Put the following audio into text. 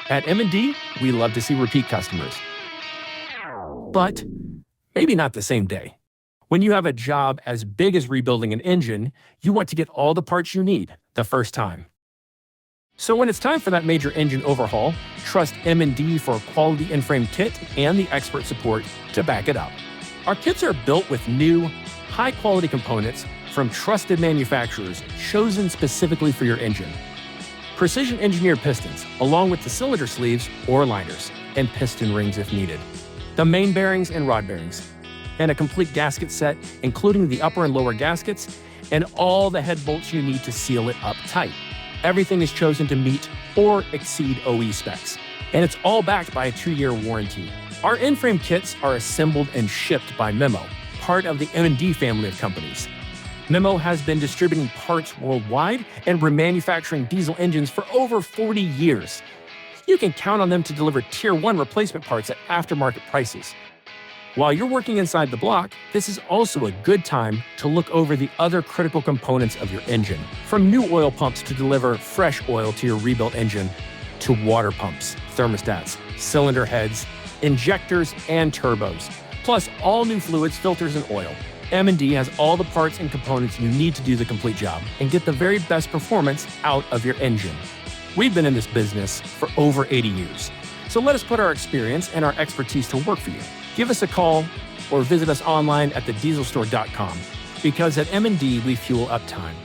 At M&D, we love to see repeat customers. But maybe not the same day. When you have a job as big as rebuilding an engine, you want to get all the parts you need the first time. So when it's time for that major engine overhaul, trust M&D for a quality Inframe kit and the expert support to back it up. Our kits are built with new, high-quality components from trusted manufacturers chosen specifically for your engine. Precision engineered pistons, along with the cylinder sleeves or liners, and piston rings if needed. The main bearings and rod bearings, and a complete gasket set, including the upper and lower gaskets, and all the head bolts you need to seal it up tight. Everything is chosen to meet or exceed OE specs, and it's all backed by a 2-year warranty. Our Inframe kits are assembled and shipped by Memo, part of the M&D family of companies. Memo has been distributing parts worldwide and remanufacturing diesel engines for over 40 years. You can count on them to deliver Tier 1 replacement parts at aftermarket prices. While you're working inside the block, this is also a good time to look over the other critical components of your engine. From new oil pumps to deliver fresh oil to your rebuilt engine, to water pumps, thermostats, cylinder heads, injectors, and turbos, plus all new fluids, filters, and oil. M&D has all the parts and components you need to do the complete job and get the very best performance out of your engine. We've been in this business for over 80 years, so let us put our experience and our expertise to work for you. Give us a call or visit us online at thedieselstore.com, because at M&D we fuel uptime.